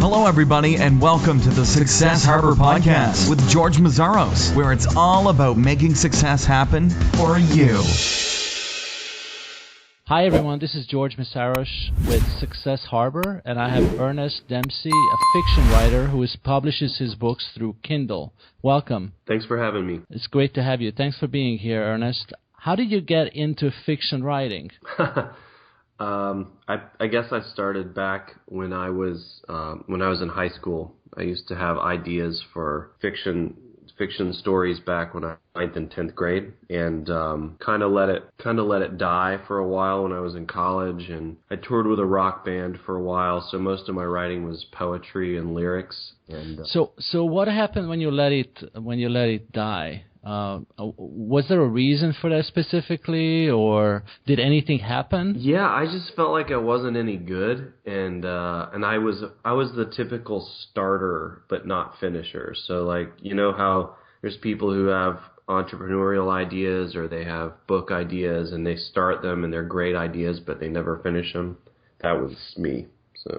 Hello, everybody, and welcome to the Success Harbor Podcast with George Mazzaros, where it's all about making success happen for you. Hi, everyone. This is George Mazzaros with Success Harbor, and I have Ernest Dempsey, a fiction writer who publishes his books through Kindle. Welcome. Thanks for having me. It's great to have you. Thanks for being here, Ernest. How did you get into fiction writing? I guess I started back when I was in high school. I used to have ideas for fiction stories back when I was 9th and 10th grade, and kind of let it die for a while when I was in college. And I toured with a rock band for a while, so most of my writing was poetry and lyrics. And so what happened when you let it die? Was there a reason for that specifically, or did anything happen? Yeah, I just felt like I wasn't any good, and I was the typical starter but not finisher. So, like, you know how there's people who have entrepreneurial ideas or they have book ideas and they start them and they're great ideas but they never finish them. That was me.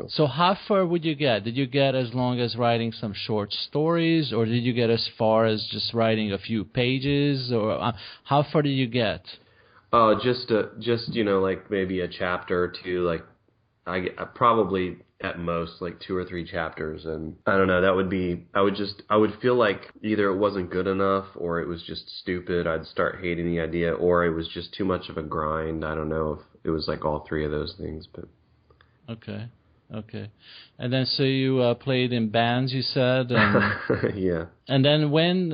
So how far would you get? Did you get as long as writing some short stories, or did you get as far as just writing a few pages, or how far did you get? Just like maybe a chapter or two. Like I probably at most like 2 or 3 chapters, and I don't know. That would be I would feel like either it wasn't good enough or it was just stupid. I'd start hating the idea, or it was just too much of a grind. I don't know if it was like all 3 of those things, but Okay. And then so you played in bands, you said? And, yeah. And then when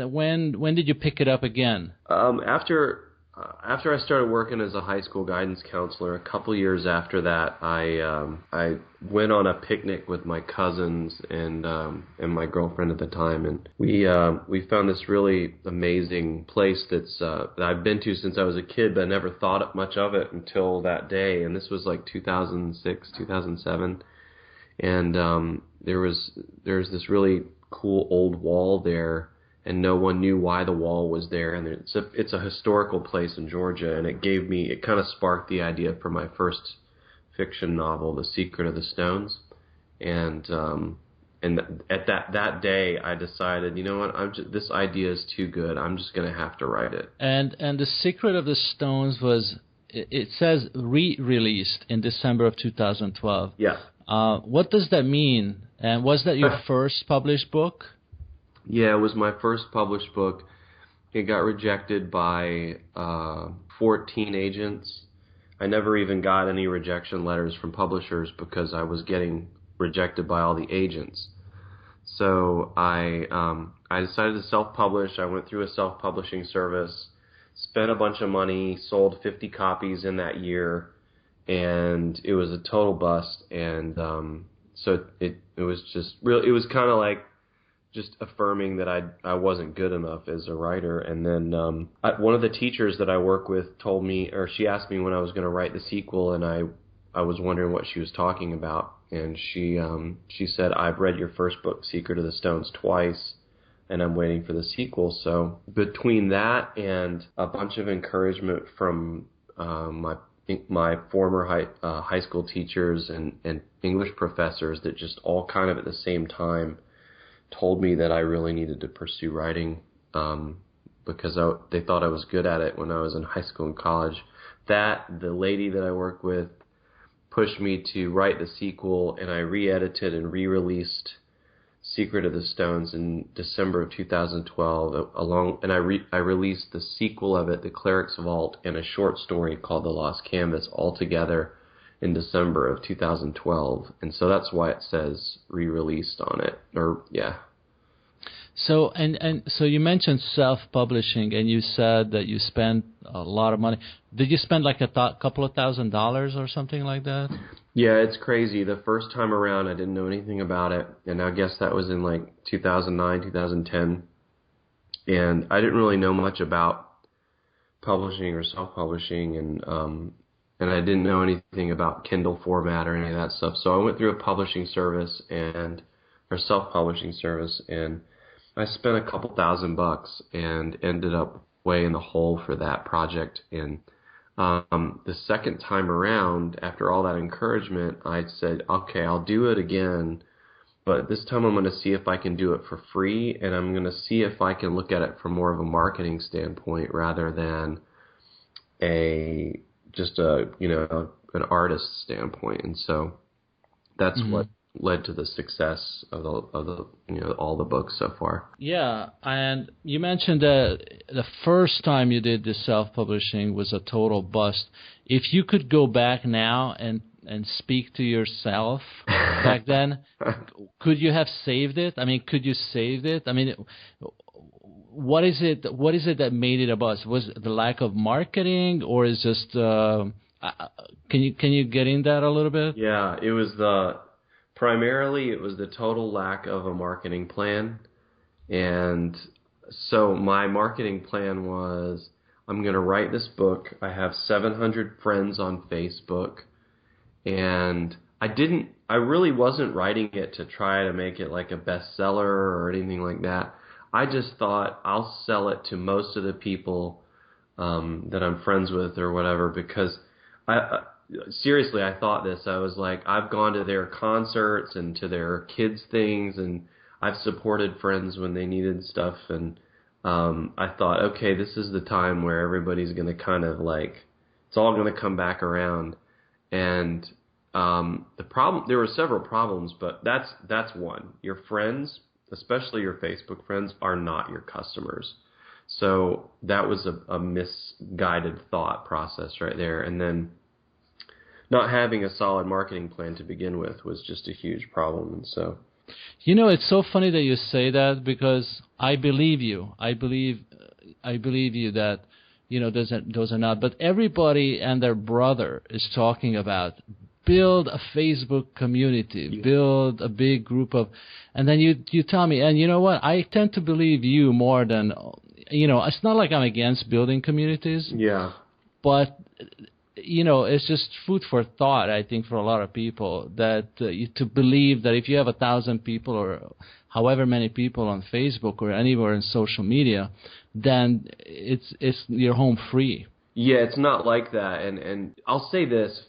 did you pick it up again? After I started working as a high school guidance counselor, a couple years after that, I went on a picnic with my cousins and my girlfriend at the time, and we found this really amazing place that I've been to since I was a kid, but I never thought much of it until that day. And this was like 2006, 2007. And there's this really cool old wall there, and no one knew why the wall was there. And it's a historical place in Georgia, and it kind of sparked the idea for my first fiction novel, The Secret of the Stones. And at that day, I decided, you know what, this idea is too good. I'm just going to have to write it. And The Secret of the Stones was, it says re-released in December of 2012. Yeah. What does that mean? And was that your first published book? Yeah, it was my first published book. It got rejected by 14 agents. I never even got any rejection letters from publishers because I was getting rejected by all the agents. So I decided to self-publish. I went through a self-publishing service, spent a bunch of money, sold 50 copies in that year, and it was a total bust. And so it was just really, it was kind of like just affirming that I wasn't good enough as a writer. And then one of the teachers that I work with told me, or she asked me when I was going to write the sequel, and I was wondering what she was talking about. And she said, "I've read your first book, Secret of the Stones, twice, and I'm waiting for the sequel." So between that and a bunch of encouragement from my former high school teachers and English professors that just all kind of at the same time told me that I really needed to pursue writing because they thought I was good at it when I was in high school and college. The lady that I work with pushed me to write the sequel, and I re-edited and re-released Secret of the Stones in December of 2012. I released the sequel of it, The Cleric's Vault, and a short story called The Lost Canvas, all together in December of 2012. And so that's why it says re-released on it. So so you mentioned self-publishing, and you said that you spent a lot of money. Did you spend like couple of $1,000s or something like that? Yeah, it's crazy. The first time around, I didn't know anything about it, and I guess that was in like 2009, 2010, and I didn't really know much about publishing or self-publishing, and I didn't know anything about Kindle format or any of that stuff. So I went through a publishing service or self-publishing service, and I spent a couple $1,000 and ended up way in the hole for that project. And the second time around, after all that encouragement, I said, okay, I'll do it again, but this time I'm going to see if I can do it for free, and I'm going to see if I can look at it from more of a marketing standpoint rather than an artist standpoint. And so that's what led to the success of all the books so far. Yeah, and you mentioned that the first time you did this self-publishing was a total bust. If you could go back now and speak to yourself back then, could you have saved it? I mean, could you save it? I mean, what is it that made it a bust? Was it the lack of marketing, or is just can you get in that a little bit? Yeah, primarily it was the total lack of a marketing plan. And so my marketing plan was, I'm going to write this book. I have 700 friends on Facebook, and I really wasn't writing it to try to make it like a bestseller or anything like that. I just thought I'll sell it to most of the people that I'm friends with or whatever, because seriously, I thought this. I was like, I've gone to their concerts and to their kids' things, and I've supported friends when they needed stuff, and I thought, okay, this is the time where everybody's going to kind of like, it's all going to come back around. And there were several problems, but that's one. Your friends, especially your Facebook friends, are not your customers. So that was a misguided thought process right there. And then not having a solid marketing plan to begin with was just a huge problem. And so, it's so funny that you say that, because I believe you. I believe you that those are not. But everybody and their brother is talking about build a Facebook community, build a big group of, and then you tell me, and you know what? I tend to believe you more than, it's not like I'm against building communities. Yeah. But it's just food for thought, I think, for a lot of people, that to believe that if you have 1,000 people or however many people on Facebook or anywhere in social media, then you're home free. Yeah, it's not like that. And I'll say this,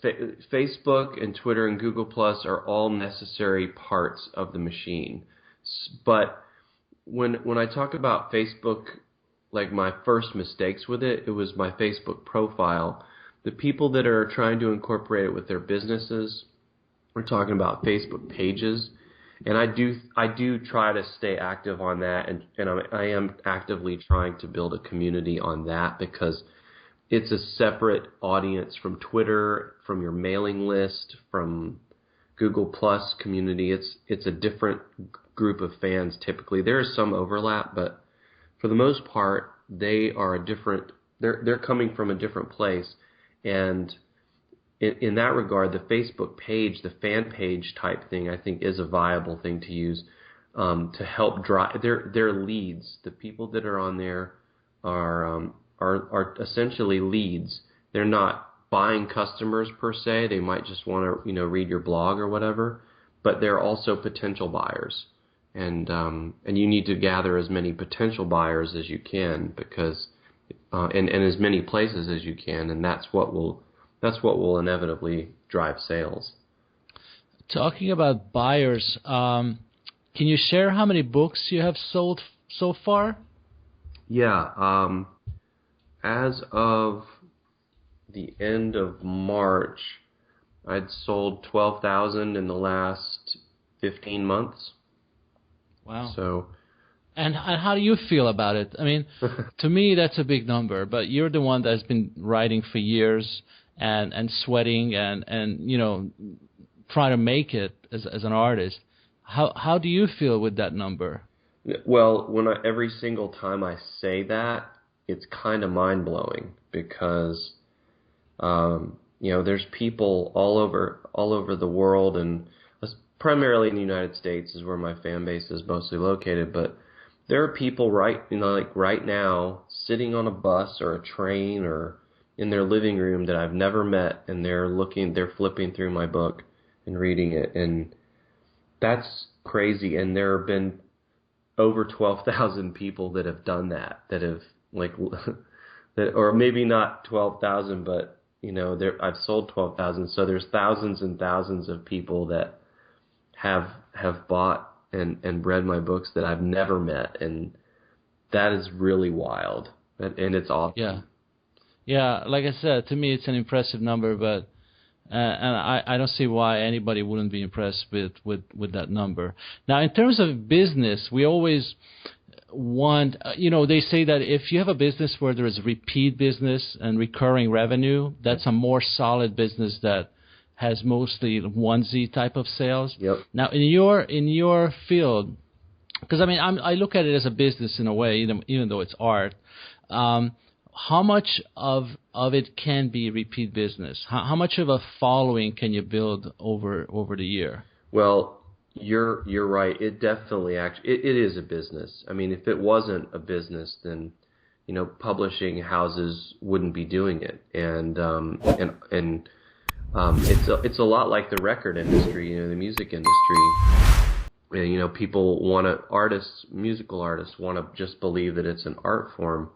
Facebook and Twitter and Google Plus are all necessary parts of the machine. But when I talk about Facebook, like my first mistakes with it was my Facebook profile. The people that are trying to incorporate it with their businesses, we're talking about Facebook pages. And I do try to stay active on that, and I am actively trying to build a community on that, because it's a separate audience from Twitter, from your mailing list, from Google Plus community. It's a different group of fans typically. There is some overlap, but for the most part, they are they're coming from a different place. And in that regard, the Facebook page, the fan page type thing, I think is a viable thing to use to help drive their leads. The people that are on there are essentially leads. They're not buying customers per se. They might just want to read your blog or whatever, but they're also potential buyers. And you need to gather as many potential buyers as you can, because and as many places as you can, and that's what will inevitably drive sales. Talking about buyers, can you share how many books you have sold so far? Yeah, as of the end of March, I'd sold 12,000 in the last 15 months. Wow. So. And how do you feel about it? I mean, to me, that's a big number, but you're the one that's been writing for years and sweating and trying to make it as an artist. How do you feel with that number? Well, every single time I say that, it's kind of mind-blowing, because there's people all over the world, and primarily in the United States is where my fan base is mostly located, but there are people right now sitting on a bus or a train or in their living room that I've never met, and they're flipping through my book and reading it, and that's crazy. And there have been over 12,000 people that have done that have or maybe not 12,000, but I've sold 12,000, so there's thousands and thousands of people that have bought and read my books that I've never met, and that is really wild, and it's awesome. Yeah. Like I said, to me, it's an impressive number, but and I don't see why anybody wouldn't be impressed with that number. Now, in terms of business, we always want, they say that if you have a business where there is repeat business and recurring revenue, that's a more solid business that has mostly onesie type of sales. Yep. Now, in your field, because I look at it as a business in a way, even though it's art. How much of it can be repeat business? How much of a following can you build over the year? Well, you're right. It definitely it is a business. I mean, if it wasn't a business, then publishing houses wouldn't be doing it. And it's a lot like the record industry, the music industry. People musical artists want to just believe that it's an art form.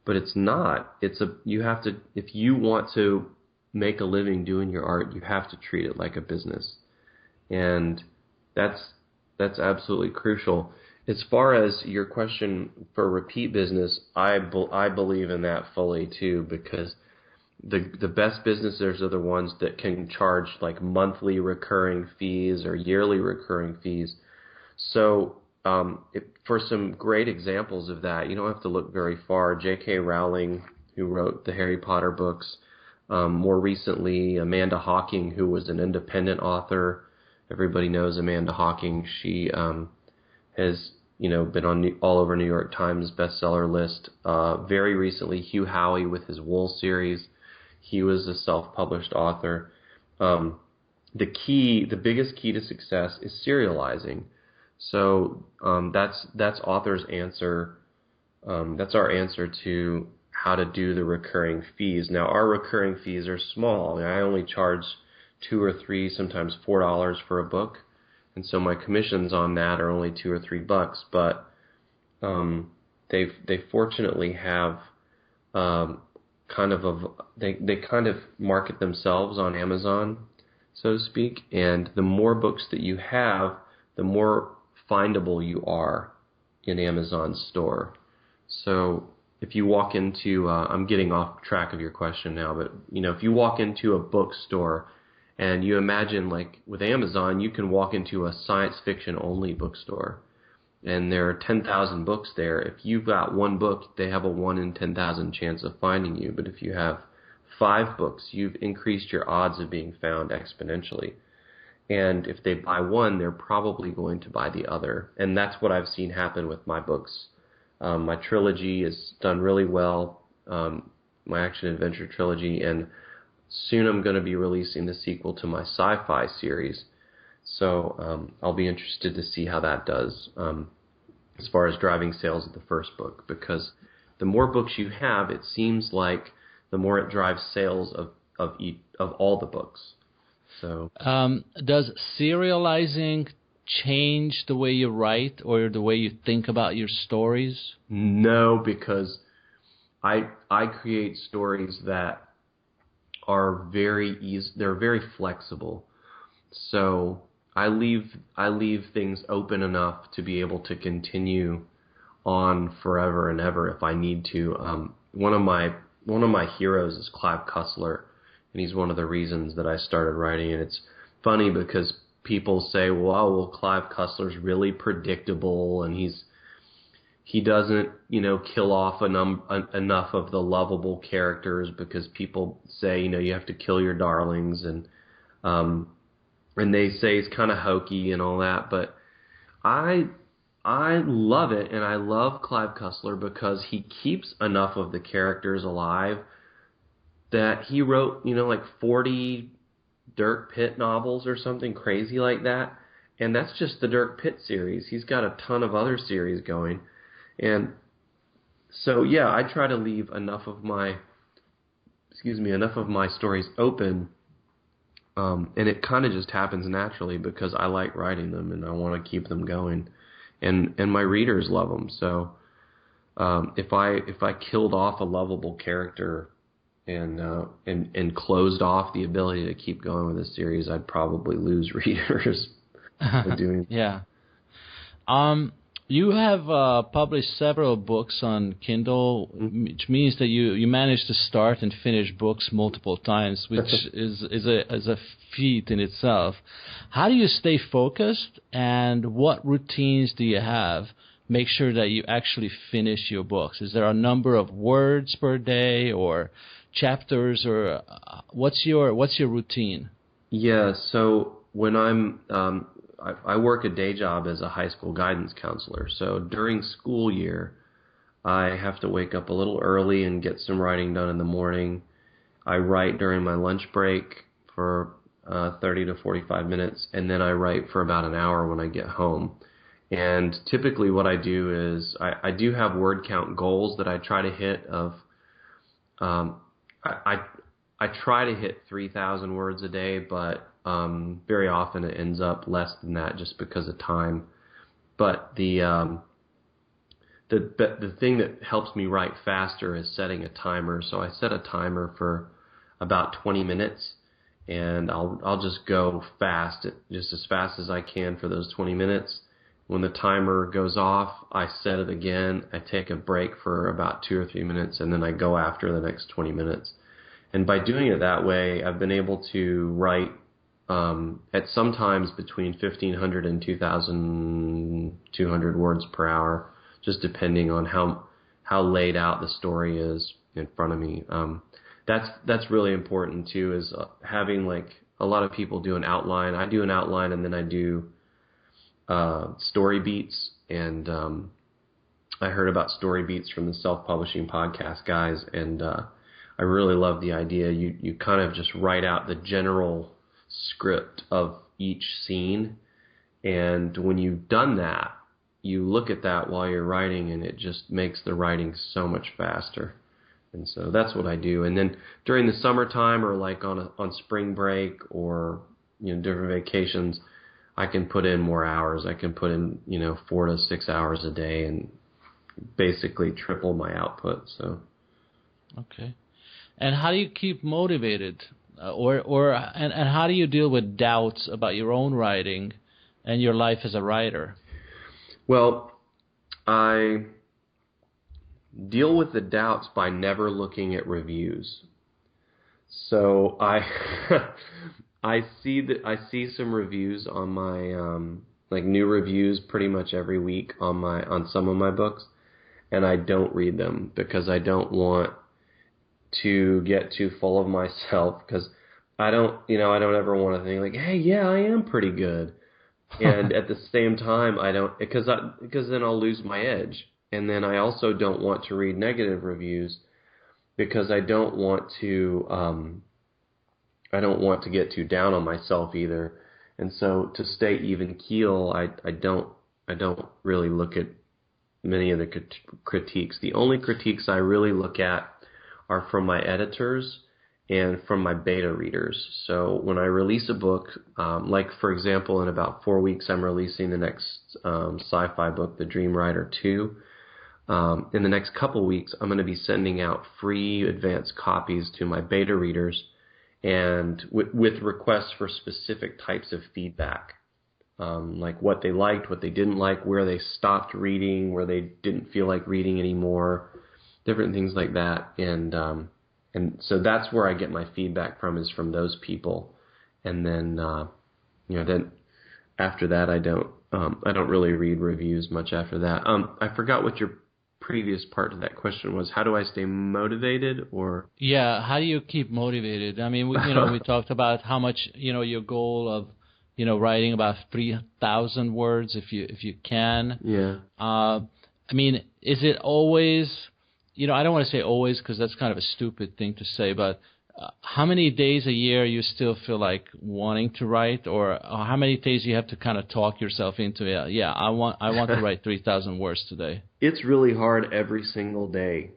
But it's not. If you want to make a living doing your art, you have to treat it like a business. And that's absolutely crucial. As far as your question for repeat business, I believe in that fully too, because the best businesses are the ones that can charge like monthly recurring fees or yearly recurring fees. So for some great examples of that, you don't have to look very far. J.K. Rowling, who wrote the Harry Potter books, more recently Amanda Hawking, who was an independent author. Everybody knows Amanda Hawking. She has been on all over New York Times bestseller list. Very recently, Hugh Howey with his Wool series. He was a self-published author. The biggest key to success is serializing. So that's author's answer. That's our answer to how to do the recurring fees. Now, our recurring fees are small. I only charge $2 or $3, sometimes $4 for a book, and so my commissions on that are only $2 or $3. But they fortunately have they kind of market themselves on Amazon, so to speak. And the more books that you have, the more findable you are in Amazon's store. So if you walk into, I'm getting off track of your question now, but if you walk into a bookstore and you imagine, like with Amazon, you can walk into a science fiction only bookstore and there are 10,000 books there. If you've got one book, they have a 1 in 10,000 chance of finding you. But if you have 5 books, you've increased your odds of being found exponentially. And if they buy one, they're probably going to buy the other. And that's what I've seen happen with my books. My trilogy is done really well, my action-adventure trilogy, and soon I'm going to be releasing the sequel to my sci-fi series. So I'll be interested to see how that does as far as driving sales of the first book, because the more books you have, it seems like the more it drives sales of all the books. So, does serializing change the way you write or the way you think about your stories? No, because I create stories that are very easy. They're very flexible. So I leave things open enough to be able to continue on forever and ever if I need to. One of my heroes is Clive Cussler. And he's one of the reasons that I started writing. And it's funny because people say, well, Clive Cussler's really predictable, and he doesn't, kill off enough of the lovable characters, because people say, you have to kill your darlings, and they say it's kind of hokey and all that. But I love it, and I love Clive Cussler because he keeps enough of the characters alive that he wrote, like 40 Dirk Pitt novels or something crazy like that. And that's just the Dirk Pitt series. He's got a ton of other series going. And so, yeah, I try to leave enough of my stories open. And it kind of just happens naturally because I like writing them and I want to keep them going. And my readers love them. So if I killed off a lovable character and closed off the ability to keep going with a series, I'd probably lose readers. doing. Yeah. You have published several books on Kindle, which means that you managed to start and finish books multiple times, which is a feat in itself. How do you stay focused, and what routines do you have? Make sure that you actually finish your books. Is there a number of words per day, or chapters, or what's your routine? Yeah. So when I work a day job as a high school guidance counselor. So during school year, I have to wake up a little early and get some writing done in the morning. I write during my lunch break for 30 to 45 minutes, and then I write for about an hour when I get home. And typically what I do is I do have word count goals that I try to hit of I try to hit 3,000 words a day, but very often it ends up less than that just because of time. But the thing that helps me write faster is setting a timer. So I set a timer for about 20 minutes, and I'll just go fast, just as fast as I can for those 20 minutes. When the timer goes off, I set it again. I take a break for about 2 or 3 minutes, and then I go after the next 20 minutes. And by doing it that way, I've been able to write at sometimes between 1,500 and 2,200 words per hour, just depending on how laid out the story is in front of me. That's really important too, is having, like, a lot of people do an outline. I do an outline, and then I do story beats, and I heard about story beats from the self-publishing podcast guys, and I really love the idea. You kind of just write out the general script of each scene, and when you've done that, you look at that while you're writing, and it just makes the writing so much faster. And so that's what I do. And then during the summertime, or like on spring break, or different vacations, I can put in more hours. I can put in 4 to 6 hours a day, and basically triple my output. So okay. And how do you keep motivated, and how do you deal with doubts about your own writing and your life as a writer? Well, I deal with the doubts by never looking at reviews. So I see some reviews on my like new reviews pretty much every week on some of my books, and I don't read them because I don't want to get too full of myself, because I don't ever want to think like, hey, yeah, I am pretty good. And at the same time, I don't, because then I'll lose my edge. And then I also don't want to read negative reviews, because I don't want to get too down on myself either. And so to stay even keel, I don't really look at many of the critiques. The only critiques I really look at are from my editors and from my beta readers. So when I release a book, like for example, in about 4 weeks, I'm releasing the next sci-fi book, The Dream Rider 2. In the next couple weeks, I'm going to be sending out free advanced copies to my beta readers, and with requests for specific types of feedback, like what they liked, what they didn't like, where they stopped reading, where they didn't feel like reading anymore, different things like that. And so that's where I get my feedback from, is from those people. And then then after that, I don't really read reviews much after that. I forgot what your previous part of that question was. How do I stay motivated? Or how do you keep motivated? I mean, we talked about how much your goal of writing about 3,000 words if you can. Yeah. I mean, is it always? I don't want to say always, because that's kind of a stupid thing to say, but how many days a year you still feel like wanting to write, or how many days you have to kind of talk yourself into it? Yeah, I want to write 3,000 words today. It's really hard every single day.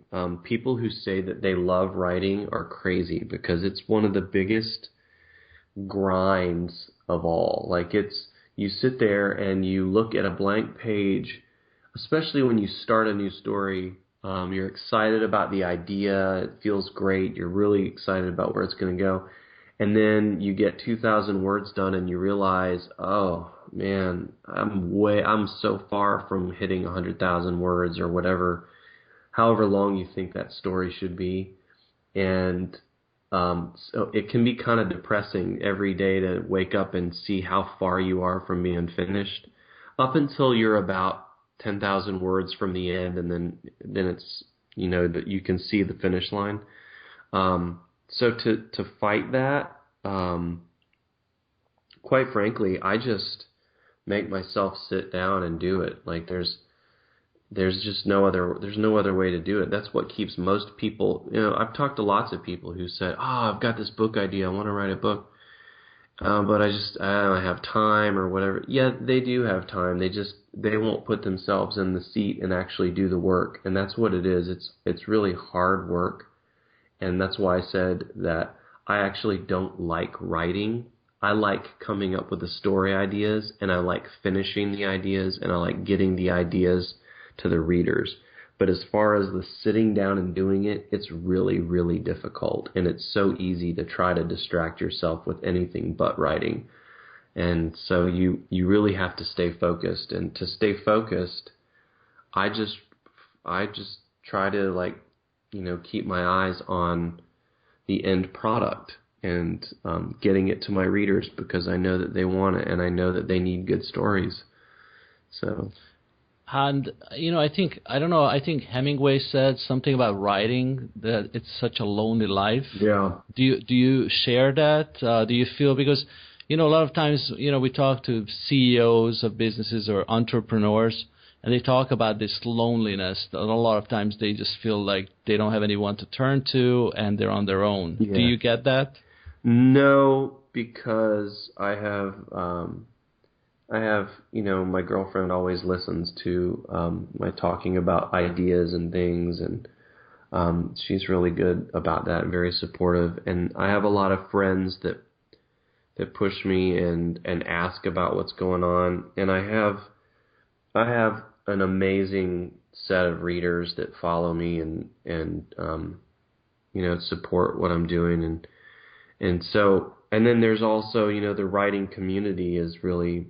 People who say that they love writing are crazy, because it's one of the biggest grinds of all. Like, you sit there and you look at a blank page, especially when you start a new story. You're excited about the idea. It feels great. You're really excited about where it's going to go. And then you get 2,000 words done, and you realize, oh, man, I'm so far from hitting 100,000 words or whatever, however long you think that story should be. And so it can be kind of depressing every day to wake up and see how far you are from being finished, up until you're about 10,000 words from the end, and then it's, that you can see the finish line. So to fight that, quite frankly, I just make myself sit down and do it. Like there's just no other way to do it. That's what keeps most people, I've talked to lots of people who said, I've got this book idea, I want to write a book. But I don't have time or whatever. Yeah, they do have time. They won't put themselves in the seat and actually do the work. And that's what it is. It's really hard work. And that's why I said that I actually don't like writing. I like coming up with the story ideas, and I like finishing the ideas, and I like getting the ideas to the readers. But as far as the sitting down and doing it, it's really, really difficult. And it's so easy to try to distract yourself with anything but writing. And so you really have to stay focused. And to stay focused, I just try to keep my eyes on the end product and getting it to my readers, because I know that they want it and I know that they need good stories. So... And, I think Hemingway said something about writing, that it's such a lonely life. Yeah. Do you share that? Do you feel, because, a lot of times, we talk to CEOs of businesses or entrepreneurs, and they talk about this loneliness. A lot of times they just feel like they don't have anyone to turn to and they're on their own. Yeah. Do you get that? No, because I have, my girlfriend always listens to my talking about ideas and things, and she's really good about that and very supportive. And I have a lot of friends that push me and ask about what's going on. And I have an amazing set of readers that follow me and support what I'm doing. And then there's also, the writing community is really...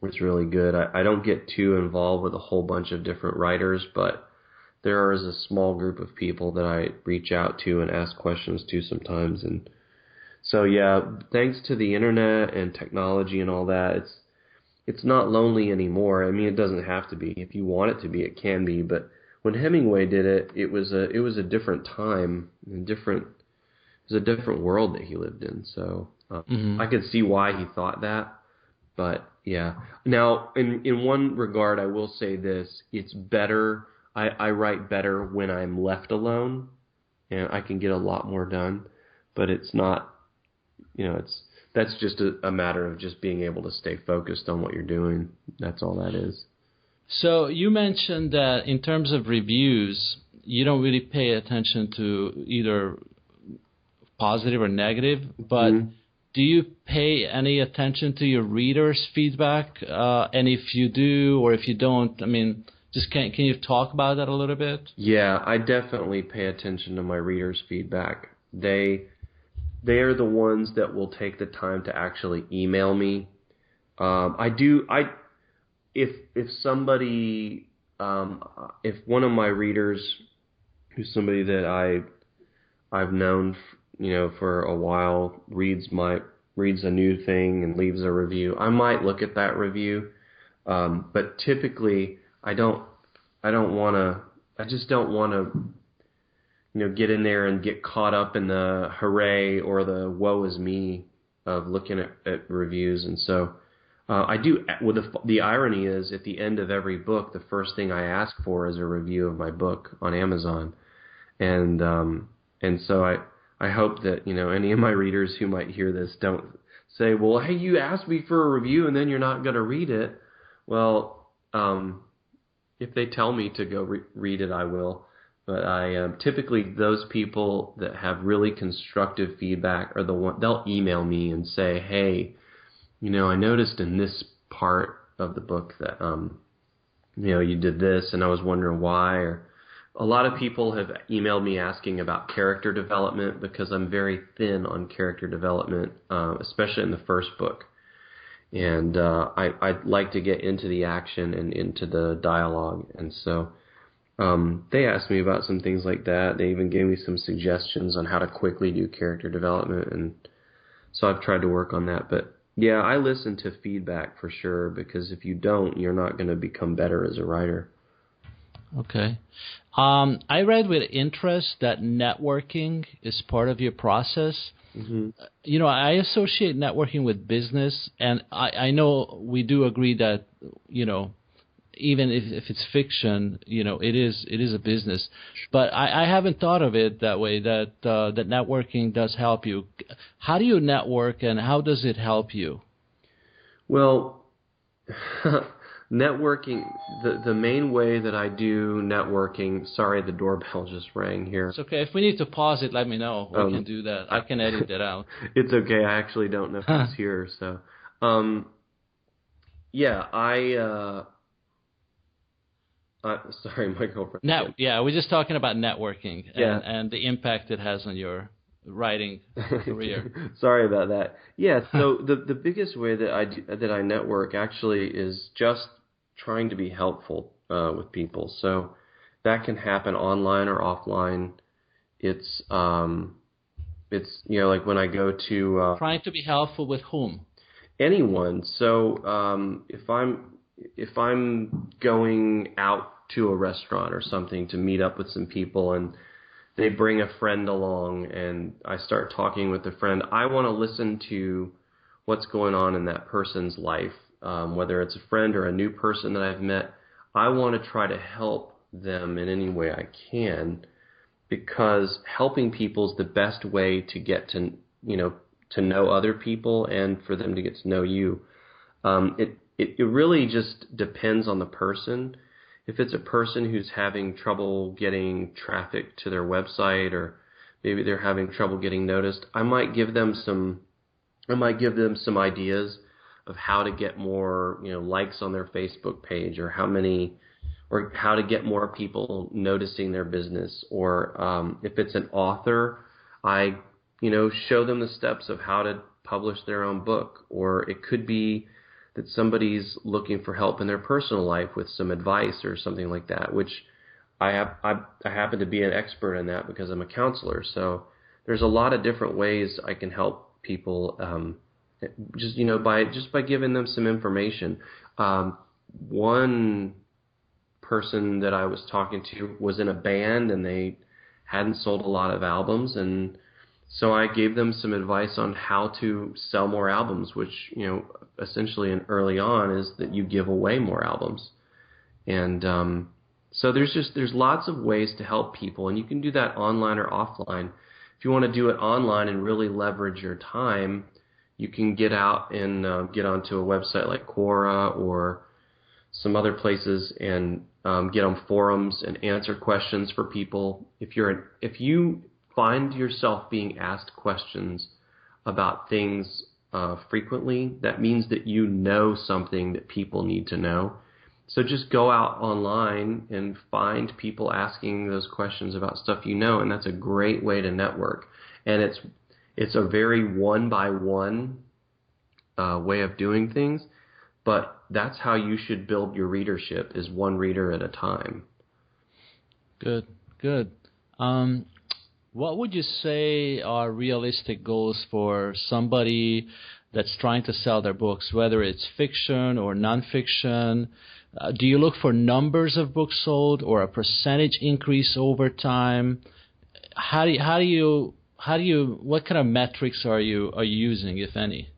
It's really good. I don't get too involved with a whole bunch of different writers, but there is a small group of people that I reach out to and ask questions to sometimes. And so, yeah, thanks to the internet and technology and all that, it's not lonely anymore. I mean, it doesn't have to be. If you want it to be, it can be. But when Hemingway did it, it was a different time, it was a different world that he lived in. So I could see why he thought that. But yeah. Now, in one regard, I will say this: it's better. I write better when I'm left alone, and I can get a lot more done. But it's not, that's just a matter of just being able to stay focused on what you're doing. That's all that is. So you mentioned that in terms of reviews, you don't really pay attention to either positive or negative, but do you pay any attention to your readers' feedback? And if you do, or if you don't, I mean, just can you talk about that a little bit? Yeah, I definitely pay attention to my readers' feedback. They are the ones that will take the time to actually email me. If somebody, if one of my readers, who's somebody that I've known, for a while, reads a new thing and leaves a review, I might look at that review. But typically I just don't want to, get in there and get caught up in the hooray or the woe is me of looking at reviews. And so, I do, the irony is, at the end of every book, the first thing I ask for is a review of my book on Amazon. And so I hope that, any of my readers who might hear this don't say, well, hey, you asked me for a review and then you're not going to read it. Well, if they tell me to go read it, I will. But typically those people that have really constructive feedback are the one, they'll email me and say, hey, I noticed in this part of the book that, you did this and I was wondering why. Or a lot of people have emailed me asking about character development, because I'm very thin on character development, especially in the first book. And I'd like to get into the action and into the dialogue. And so they asked me about some things like that. They even gave me some suggestions on how to quickly do character development. And so I've tried to work on that. But yeah, I listen to feedback for sure, because if you don't, you're not going to become better as a writer. Okay. I read with interest that networking is part of your process. Mm-hmm. You know, I associate networking with business, and I know we do agree that, you know, even if it's fiction, you know, it is a business. But I haven't thought of it that way, that that networking does help you. How do you network, and how does it help you? Well, networking, the main way that I do networking, sorry, the doorbell just rang here. It's okay. If we need to pause it, let me know. We can do that. I can edit it out. It's okay. I actually don't know if he's here. So, yeah, sorry, my girlfriend. Yeah, we're just talking about networking Yeah. and the impact it has on your writing career. Sorry about that. Yeah, so the biggest way that I network actually is just trying to be helpful with people. So that can happen online or offline. It's you know, like when I go to Trying to be helpful with whom? anyone. So if I'm going out to a restaurant or something to meet up with some people, and they bring a friend along, and I start talking with the friend, I want to listen to what's going on in that person's life, whether it's a friend or a new person that I've met. I want to try to help them in any way I can, because helping people is the best way to get to, you know, to know other people and for them to get to know you. It really just depends on the person. If it's a person who's having trouble getting traffic to their website, or maybe they're having trouble getting noticed, I might give them some ideas of how to get more, you know, likes on their Facebook page, or how to get more people noticing their business. Or if it's an author, I, you know, show them the steps of how to publish their own book. Or it could be that somebody's looking for help in their personal life with some advice or something like that, which I happen to be an expert in that because I'm a counselor. So there's a lot of different ways I can help people, just, you know, by giving them some information. One person that I was talking to was in a band, and they hadn't sold a lot of albums, and so I gave them some advice on how to sell more albums, which, you know, essentially and early on is that you give away more albums. And so there's lots of ways to help people, and you can do that online or offline. If you want to do it online and really leverage your time, you can get out and get onto a website like Quora or some other places and get on forums and answer questions for people. If you find yourself being asked questions about things frequently, that means that you know something that people need to know. So just go out online and find people asking those questions about stuff you know, and that's a great way to network. And it's a very one-by-one way of doing things, but that's how you should build your readership, is one reader at a time. Good. What would you say are realistic goals for somebody that's trying to sell their books, whether it's fiction or nonfiction? Do you look for numbers of books sold or a percentage increase over time? What kind of metrics are you using, if any?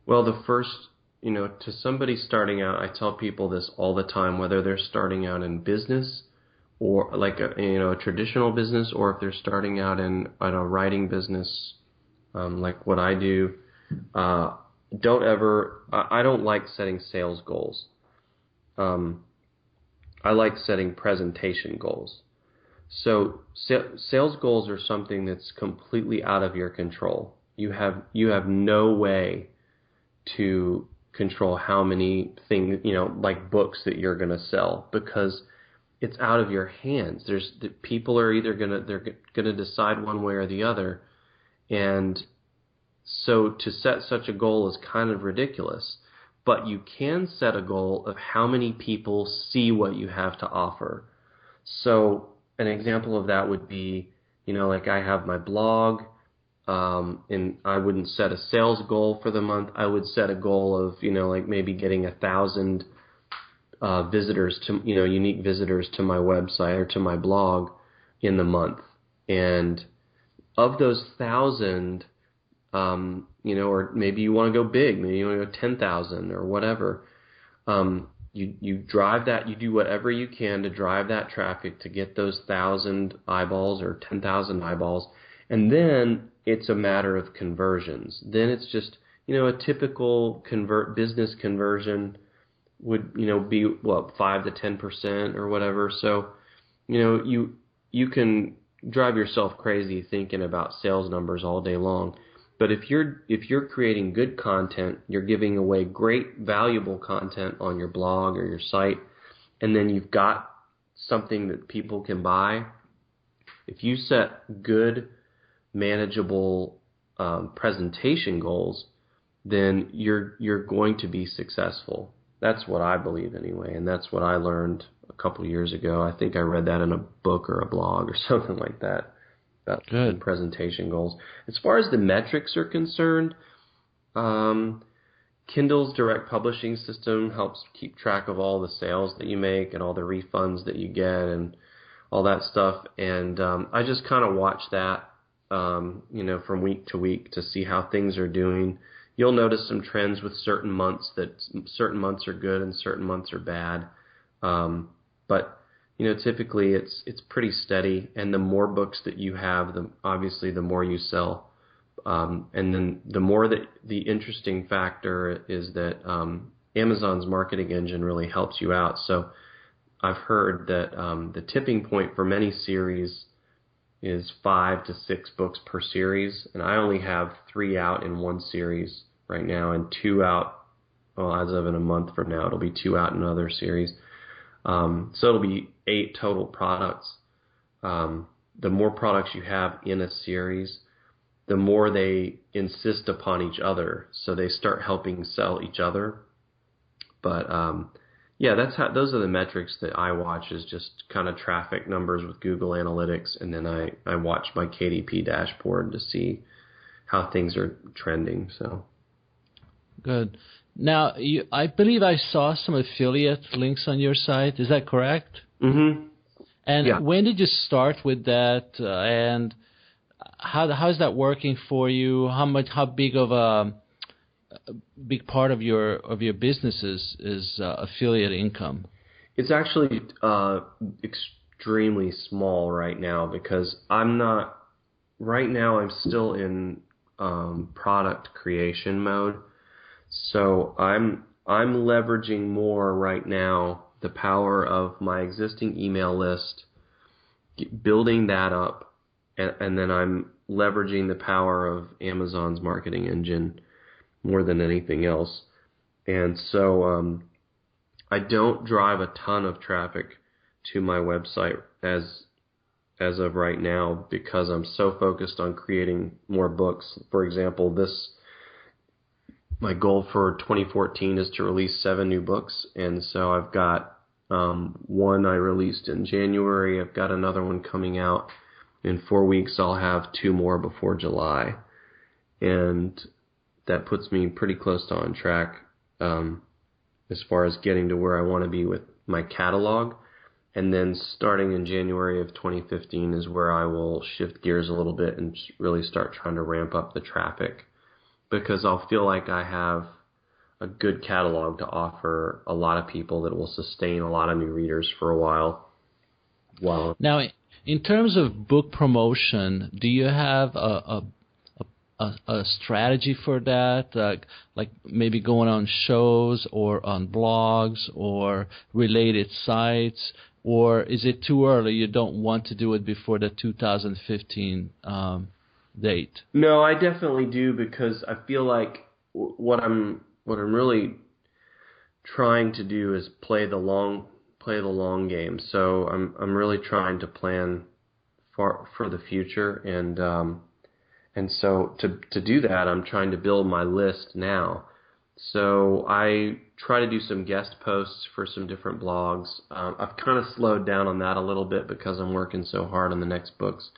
Well, the first, you know, to somebody starting out, I tell people this all the time, whether they're starting out in business or like a traditional business, or if they're starting out in a writing business, like what I do. I don't like setting sales goals. I like setting presentation goals. So sales goals are something that's completely out of your control. You have no way to control how many things, you know, like books that you're going to sell, because it's out of your hands. People are either they're going to decide one way or the other, and So to set such a goal is kind of ridiculous. But you can set a goal of how many people see what you have to offer. So an example of that would be, like I have my blog, and I wouldn't set a sales goal for the month. I would set a goal of, like maybe getting 1,000 visitors to, unique visitors to my website or to my blog in the month. And of those 1,000, or maybe you want to go big, maybe you want to go 10,000 or whatever. You drive that, you do whatever you can to drive that traffic to get those 1,000 eyeballs or 10,000 eyeballs. And then it's a matter of conversions. Then it's just, a typical business conversion would, be 5 to 10% or whatever. So, you can drive yourself crazy thinking about sales numbers all day long. But if you're creating good content, you're giving away great, valuable content on your blog or your site, and then you've got something that people can buy. If you set good, manageable presentation goals, then you're going to be successful. That's what I believe anyway, and that's what I learned a couple years ago. I think I read that in a book or a blog or something like that. About good presentation goals. As far as the metrics are concerned, Kindle's direct publishing system helps keep track of all the sales that you make and all the refunds that you get and all that stuff. And I just kind of watch that, from week to week to see how things are doing. You'll notice some trends with certain months that certain months are good and certain months are bad. But typically it's pretty steady, and the more books that you have, obviously the more you sell. And then the more that the interesting factor is that Amazon's marketing engine really helps you out. So I've heard that the tipping point for many series is 5 to 6 books per series, and I only have 3 out in one series right now, and 2 out, as of in a month from now, it'll be 2 out in another series. So it'll be 8 total products. The more products you have in a series, the more they insist upon each other. So they start helping sell each other. But those are the metrics that I watch, is just kind of traffic numbers with Google Analytics, and then I watch my KDP dashboard to see how things are trending. So good. Now, I believe I saw some affiliate links on your site. Is that correct? Mm-hmm. And when did you start with that? And how is that working for you? How big of a big part of your business is affiliate income? It's actually extremely small right now, because I'm still in product creation mode. So I'm leveraging more right now the power of my existing email list, building that up, and then I'm leveraging the power of Amazon's marketing engine more than anything else. And so I don't drive a ton of traffic to my website as of right now, because I'm so focused on creating more books. For example, my goal for 2014 is to release 7 new books, and so I've got one I released in January. I've got another one coming out in 4 weeks. I'll have 2 more before July, and that puts me pretty close to on track as far as getting to where I want to be with my catalog. And then starting in January of 2015 is where I will shift gears a little bit and really start trying to ramp up the traffic, because I'll feel like I have a good catalog to offer a lot of people that will sustain a lot of new readers for a while. Wow. Now, in terms of book promotion, do you have a strategy for that, like maybe going on shows or on blogs or related sites, or is it too early? You don't want to do it before the 2015 date? No, I definitely do, because I feel like what I'm really trying to do is play the long game. So I'm really trying to plan for the future, And so to do that, I'm trying to build my list now. So I try to do some guest posts for some different blogs. I've kind of slowed down on that a little bit because I'm working so hard on the next books.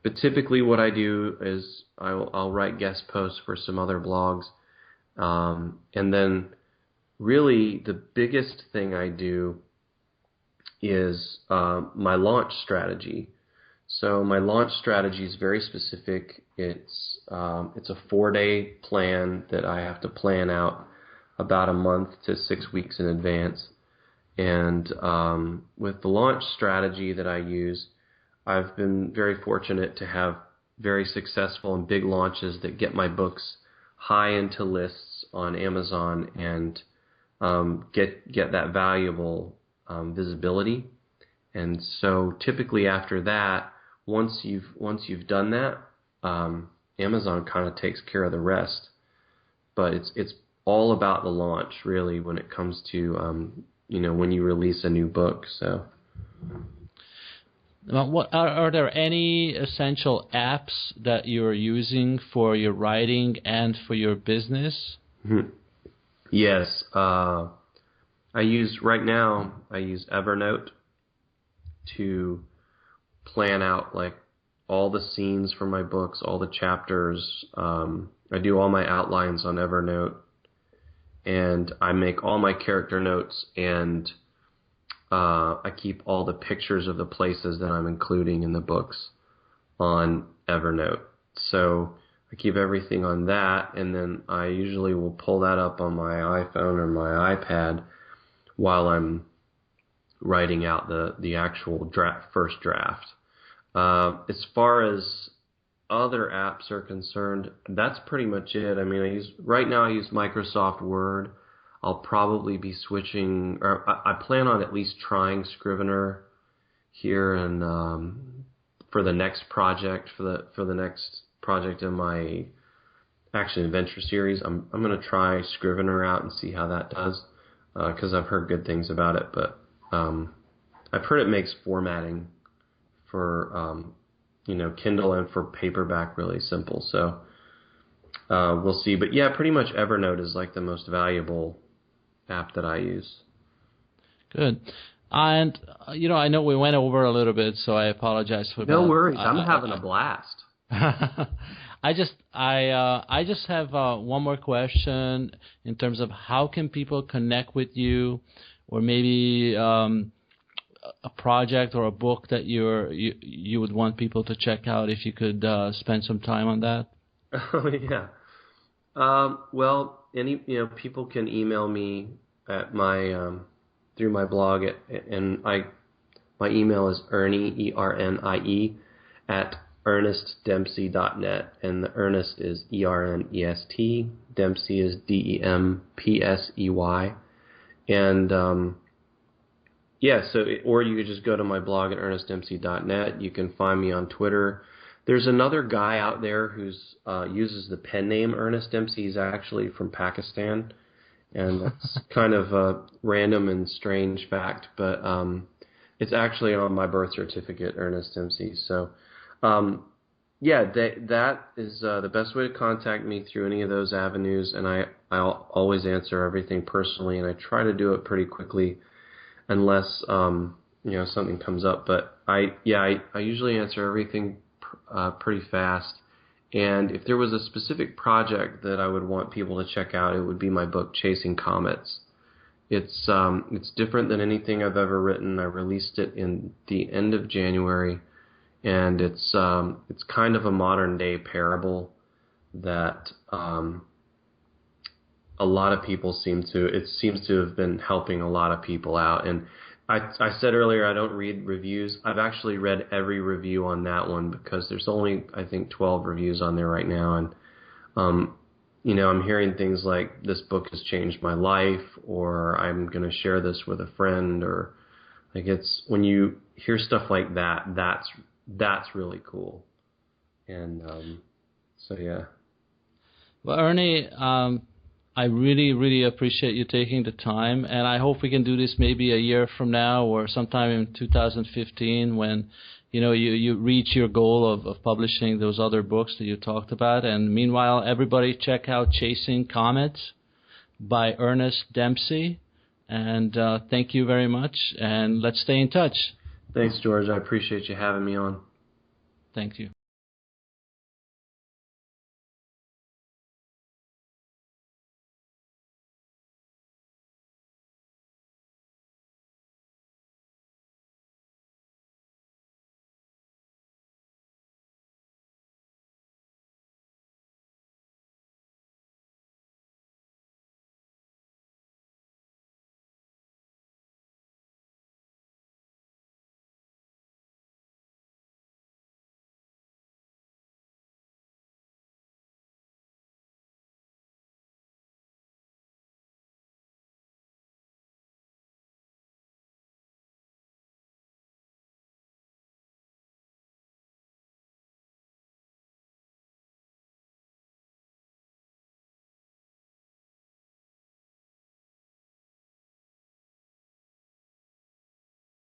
But typically what I do is I'll write guest posts for some other blogs. And then really the biggest thing I do is my launch strategy. So my launch strategy is very specific. It's a 4-day plan that I have to plan out about a month to 6 weeks in advance. And with the launch strategy that I use, I've been very fortunate to have very successful and big launches that get my books high into lists on Amazon and get that valuable visibility. And so typically after that, once you've done that, Amazon kind of takes care of the rest. But it's all about the launch, really, when it comes to when you release a new book. So, what are there any essential apps that you're using for your writing and for your business? Yes, I use Evernote to plan out like all the scenes for my books, all the chapters. I do all my outlines on Evernote, and I make all my character notes, and I keep all the pictures of the places that I'm including in the books on Evernote. So I keep everything on that, and then I usually will pull that up on my iPhone or my iPad while I'm writing out the actual first draft. As far as other apps are concerned, that's pretty much it. I mean, right now I use Microsoft Word. I'll probably be switching, or I plan on at least trying Scrivener here and for the next project, for the next project in my action adventure series. I'm going to try Scrivener out and see how that does, because I've heard good things about it. But I've heard it makes formatting for Kindle and for paperback really simple. So we'll see. But yeah, pretty much Evernote is like the most valuable app that I use. Good. And I know we went over a little bit, so I apologize for that. No worries. I'm having a blast. I just have one more question in terms of how can people connect with you, or maybe a project or a book that you would want people to check out, if you could spend some time on that. Oh yeah. Well, people can email me at my through my blog my email is Ernie ERNIE at ErnestDempsey.net, and the Ernest is ERNEST, Dempsey is DEMPSEY, and or you could just go to my blog at ErnestDempsey.net. You can find me on Twitter. There's another guy out there who's uses the pen name Ernest Dempsey. He's actually from Pakistan, and that's kind of a random and strange fact, but it's actually on my birth certificate, Ernest Dempsey. So, that is the best way to contact me, through any of those avenues, and I'll always answer everything personally, and I try to do it pretty quickly, unless something comes up. But I usually answer everything pretty fast. And if there was a specific project that I would want people to check out, it would be my book Chasing Comets. It's different than anything I've ever written. I released it in the end of January, and it's kind of a modern day parable that a lot of people seems to have been helping a lot of people out. And I said earlier I don't read reviews. I've actually read every review on that one, because there's only, I think, 12 reviews on there right now. And, I'm hearing things like, this book has changed my life, or I'm going to share this with a friend, or like, it's when you hear stuff like that, that's really cool. And so, yeah. Well, Ernie, I really, really appreciate you taking the time, and I hope we can do this maybe a year from now or sometime in 2015 when you reach your goal of publishing those other books that you talked about. And meanwhile, everybody check out Chasing Comets by Ernest Dempsey. And thank you very much, and let's stay in touch. Thanks, George. I appreciate you having me on. Thank you.